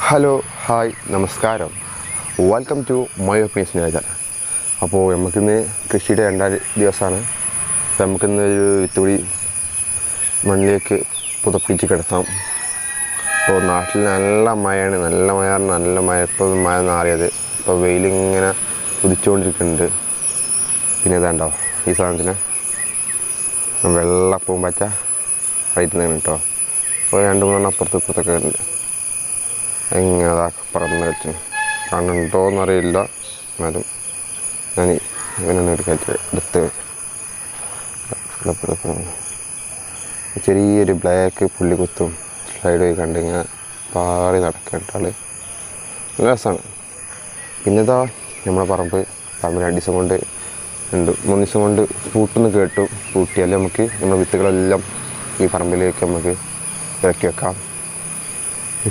Hello hi നമസ്കാരം welcome to my opinion channel. അപ്പോൾ നമുക്കിന്ന് കൃഷിയുടെ 2ാം ദിവസമാണ്. അപ്പോൾ നമുക്കിന്ന് ഒരു വിത്തുകൂടി മണ്ണിലേക്ക് പുതപ്പിച്ച് കിടത്താം. അപ്പോൾ നാട്ടിൽ നല്ല മഴയാണ്, നല്ല മഴ. ഇപ്പോൾ മഴ മാറിയത്, ഇപ്പോൾ വെയിലിങ്ങനെ ഉദിച്ചുകൊണ്ടിരിക്കുന്നുണ്ട്. പിന്നെ ഇതാണ്ടോ ഈ സാധനത്തിന് വെള്ളപ്പവും പച്ച വൈറ്റുന്നതാണ് കേട്ടോ. അപ്പോൾ 2-3 അപ്പുറത്തൊക്കെ ഉണ്ട്. എങ്ങനെ അതാ പറന്ന് കളിച്ചു കാണുന്നുണ്ടോയെന്നറിയില്ല, എന്നാലും ഞാൻ ഇവനൊന്നും എടുത്ത് ചെറിയൊരു ബ്ലാക്ക് പുള്ളിക്കുത്തും സ്ലൈഡ് പോയി കണ്ട് ഇങ്ങനെ പാറി നടക്കേണ്ട ആൾ നല്ല രസമാണ്. പിന്നെ ഇതാ നമ്മുടെ പറമ്പ് 2 ദിവസം കൊണ്ട് ഉണ്ട്, 3 ദിവസം കൊണ്ട് പൂട്ടുന്ന് കേട്ടു. പൂട്ടിയാൽ നമുക്ക് നമ്മുടെ വിത്തുകളെല്ലാം ഈ പറമ്പിലേക്ക് നമുക്ക് ഇറക്കി വെക്കാം.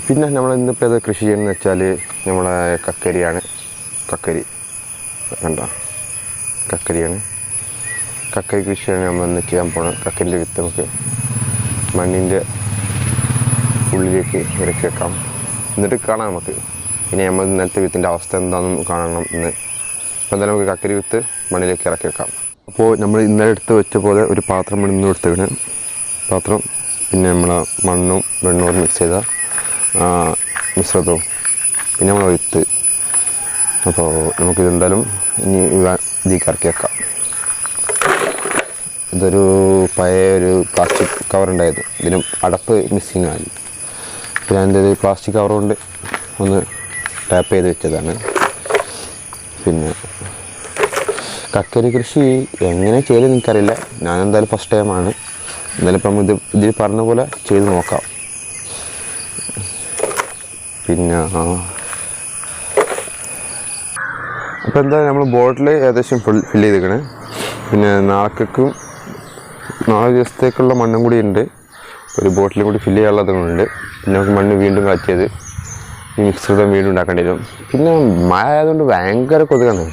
പിന്നെ നമ്മൾ ഇന്നിപ്പോൾ ഇത് കൃഷി ചെയ്യുന്നതെന്ന് വെച്ചാൽ നമ്മളെ കക്കരിയാണ്. കക്കരി കക്കരിയാണ്, കക്കരി കൃഷിയാണ് നമ്മൾ ഇന്ന് ചെയ്യാൻ പോകുന്നത്. കക്കരിൻ്റെ വിത്ത് നമുക്ക് മണ്ണിൻ്റെ ഉള്ളിലേക്ക് ഇറക്കി വെക്കാം, എന്നിട്ട് കാണാം നമുക്ക്. ഇനി നമ്മൾ ഇന്നലത്തെ വിത്തിൻ്റെ അവസ്ഥ എന്താണെന്ന് കാണണം ഇന്ന്. അപ്പോൾ എന്തായാലും നമുക്ക് കക്കരി വിത്ത് മണ്ണിലേക്ക് ഇറക്കി വെക്കാം. അപ്പോൾ നമ്മൾ ഇന്നലെ എടുത്ത് വെച്ച പോലെ ഒരു പാത്രം ഇന്ന് എടുത്തേക്കണ്. പാത്രം പിന്നെ നമ്മളെ മണ്ണും വെണ്ണൂറും മിക്സ് ചെയ്ത മിശ്രിതവും പിന്നെ നമ്മൾ വിത്ത്. അപ്പോൾ നമുക്കിതെന്തായാലും ഇനി ഇതിലേക്ക് ഇറക്കി വെക്കാം. ഇതൊരു പഴയ ഒരു പ്ലാസ്റ്റിക് കവറുണ്ടായിരുന്നു, ഇതിനും അടപ്പ് മിസ്സിങ് ആയി. അപ്പോൾ ഞാനിത് പ്ലാസ്റ്റിക് കവർ കൊണ്ട് ഒന്ന് ടാപ്പ് ചെയ്ത് വെച്ചതാണ്. പിന്നെ കക്കരി കൃഷി എങ്ങനെ ചെയ്തെന്ന് എനിക്കറിയില്ല, ഞാനെന്തായാലും ഫസ്റ്റ് ടൈമാണ്. എന്തായാലും ഇപ്പം ഇതിൽ പറഞ്ഞ പോലെ ചെയ്ത് നോക്കാം. പിന്നെ അപ്പോൾ എന്തായാലും നമ്മൾ ബോട്ടിൽ ഏകദേശം ഫില്ല് ചെയ്തേക്കണേ. പിന്നെ നാളെ ദിവസത്തേക്കുള്ള മണ്ണും കൂടി ഉണ്ട്, ഒരു ബോട്ടിലും കൂടി ഫില്ല് ചെയ്യാനുള്ളതുകൊണ്ട്. പിന്നെ നമുക്ക് മണ്ണ് വീണ്ടും കാച്ചിയത് ഈ മിശ്രിതം വീണ്ടും ഉണ്ടാക്കേണ്ടി വരും. പിന്നെ മഴ ആയതുകൊണ്ട് ഭയങ്കര കൊതുകാണ്,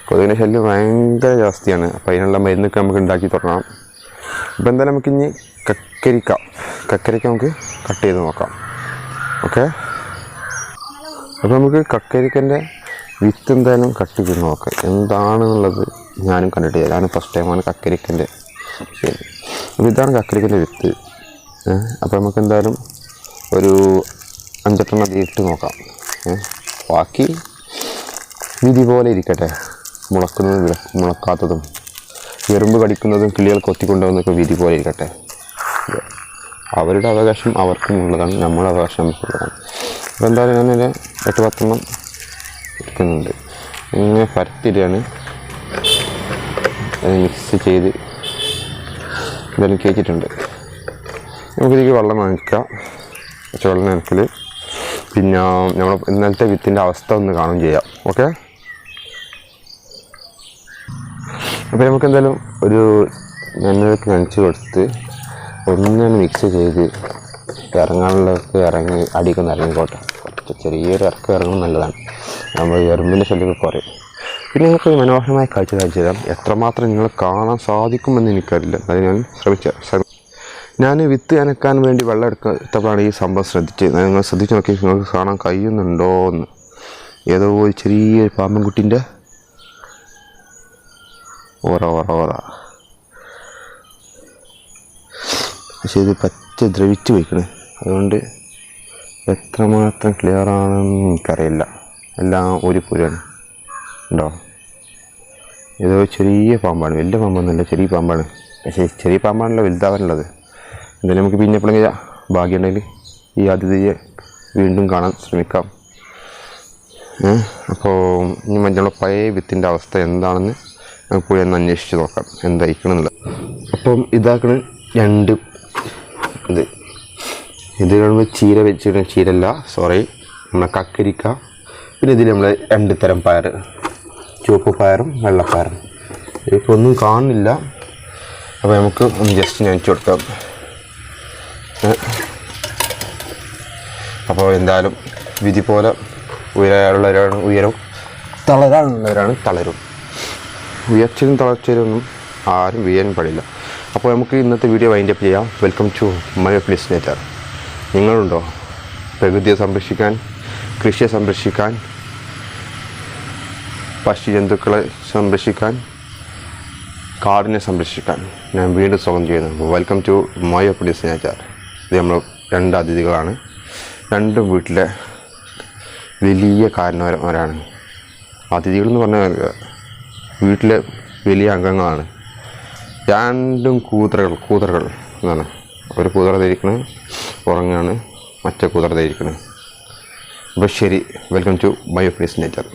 കൊതുകിൻ്റെ ശല്യം ഭയങ്കര ജാസ്തിയാണ്. അപ്പോൾ അതിനുള്ള മരുന്നൊക്കെ നമുക്ക് ഉണ്ടാക്കി തുടങ്ങാം. അപ്പോൾ എന്തായാലും നമുക്കിനി കക്കരിക്ക നമുക്ക് കട്ട് ചെയ്ത് നോക്കാം. ഓക്കെ, അപ്പോൾ നമുക്ക് കക്കരിക്കൻ്റെ വിത്ത് എന്തായാലും കട്ട് ചെയ്ത് നോക്കാം എന്താണെന്നുള്ളത്. ഞാനും കണ്ടിട്ടില്ല, ഞാനും ഫസ്റ്റ് ടൈമാണ് കക്കരിക്കൻ്റെ ശരി. അപ്പോൾ ഇതാണ് കക്കരിക്കൻ്റെ വിത്ത്. അപ്പോൾ നമുക്ക് എന്തായാലും ഒരു 5-8 അതി ഇട്ട് നോക്കാം. ബാക്കി വിധി പോലെ ഇരിക്കട്ടെ, മുളക്കുന്നതും മുളക്കാത്തതും എറുമ്പ് കടിക്കുന്നതും കിളികൾ കൊത്തിക്കൊണ്ടുവന്നൊക്കെ വിധി പോലെ ഇരിക്കട്ടെ. അവരുടെ അവകാശം അവർക്കും ഉള്ളതാണ്, നമ്മുടെ അവകാശം നമുക്കുള്ളതാണ്. അപ്പോൾ എന്തായാലും ഞാനൊരു 8-10 എടുക്കുന്നുണ്ട്. ഇങ്ങനെ പരത്തിയിട്ടാണ് അത് മിക്സ് ചെയ്ത് എന്തായാലും കേറ്റിട്ടുണ്ട്. നമുക്കിതിലേക്ക് വെള്ളം നനയ്ക്കാം, വെള്ളം നനയ്ക്കൽ. പിന്നെ നമ്മൾ ഇന്നലത്തെ വിത്തിൻ്റെ അവസ്ഥ ഒന്ന് കാണുകയും ചെയ്യാം. ഓക്കെ, അപ്പോൾ നമുക്ക് എന്തായാലും ഒരു എണ്ണയൊക്കെ നനച്ച് കൊടുത്ത് ഒന്നിനെ മിക്സ് ചെയ്ത് ഇറങ്ങാനുള്ളതൊക്കെ ഇറങ്ങി അടിക്കൊന്ന് ഇറങ്ങിക്കോട്ടെ. ചെറിയൊരു ഇറക്കം ഇറങ്ങും നല്ലതാണ്, നമ്മൾ എറുമ്പിൻ്റെ ശല്യമൊക്കെ കുറയും. പിന്നെ നിങ്ങൾക്ക് മനോഹരമായ കാഴ്ച തരാം. എത്രമാത്രം നിങ്ങൾ കാണാൻ സാധിക്കുമെന്ന് എനിക്കറിയില്ല, അത് ഞാൻ ഞാൻ വിത്ത് അനക്കാൻ വേണ്ടി വെള്ളം എടുത്തപ്പോഴാണ് ഈ സംഭവം ശ്രദ്ധിച്ചത്. നിങ്ങൾ ശ്രദ്ധിച്ച് നോക്കി, നിങ്ങൾക്ക് കാണാൻ കഴിയുന്നുണ്ടോയെന്ന്. ഏതോ ഒരു ചെറിയൊരു പാമ്പൻകുട്ടീൻ്റെ ഓറ പക്ഷേ ഇത് പച്ച ദ്രവിച്ച് പോയിക്കണേ, അതുകൊണ്ട് എത്രമാത്രം ക്ലിയർ ആണെന്ന് എനിക്കറിയില്ല. എല്ലാം ഒരു പുരാണ് ഉണ്ടോ. ഏതോ ചെറിയ പാമ്പാണ്, വലിയ പാമ്പൊന്നുമില്ല, ചെറിയ പാമ്പാണ്. പക്ഷേ ചെറിയ പാമ്പാണല്ലോ വലുതാവാനുള്ളത്. എന്തായാലും നമുക്ക് പിന്നെ എപ്പോഴെങ്കിലും ഭാഗ്യമുണ്ടെങ്കിൽ ഈ അതിഥിയെ വീണ്ടും കാണാൻ ശ്രമിക്കാം. അപ്പോൾ ഇനി നമ്മുടെ പഴയ വിത്തിൻ്റെ അവസ്ഥ എന്താണെന്ന് നമുക്ക് പോയി ഒന്ന് അന്വേഷിച്ച് നോക്കാം എന്തായിരിക്കണമെന്നുള്ളത്. അപ്പം ഇതാക്കണ 2 ഇത് കാണുമ്പോൾ ചീര വെച്ചിട്ട് ചീരല്ല നമ്മളെ കക്കരിക്ക. പിന്നെ ഇതിൽ നമ്മൾ 2 തരം പയർ, ചുവപ്പ് പയറും വെള്ളപ്പയറും. ഇപ്പോൾ ഒന്നും കാണുന്നില്ല, അപ്പോൾ നമുക്ക് ഒന്ന് ജസ്റ്റ് നനച്ച് കൊടുക്കാം. അപ്പോൾ എന്തായാലും വിധി പോലെ ഉയരാനുള്ളവരാണ് ഉയരും, തളരാനുള്ളവരാണ് തളരും. ഉയർച്ചയിലും തളർച്ചയിലൊന്നും ആരും വീഴാൻ പാടില്ല. അപ്പോൾ നമുക്ക് ഇന്നത്തെ വീഡിയോ വൈൻഡ് അപ്പ് ചെയ്യാം. Welcome to my place nature. നിങ്ങളുണ്ടോ പ്രകൃതിയെ സംരക്ഷിക്കാൻ കൃഷിയെ സംരക്ഷിക്കാൻ, പക്ഷിജന്തുക്കളെ സംരക്ഷിക്കാൻ, കാടിനെ സംരക്ഷിക്കാൻ ഞാൻ വീണ്ടും സ്വാഗതം ചെയ്യുന്നു. വെൽക്കം ടു AYYOOBI സ്നേഹിതർ. ഇത് നമ്മൾ 2 അതിഥികളാണ്. 2 വീട്ടിലെ വലിയ കാരണവന്മാരാണ്. അതിഥികളെന്ന് പറഞ്ഞാൽ വീട്ടിലെ വലിയ അംഗങ്ങളാണ്. 2 കൂതറകൾ എന്നാണ്. ഒരു കൂതറ ധരിക്കുന്നത് ഉറങ്ങുകയാണ്, മറ്റേ കൂതറ ധരിക്കുന്നത്. അപ്പോൾ ശരി, വെൽക്കം ടു AYYOOBI സ്നേഹിതർ.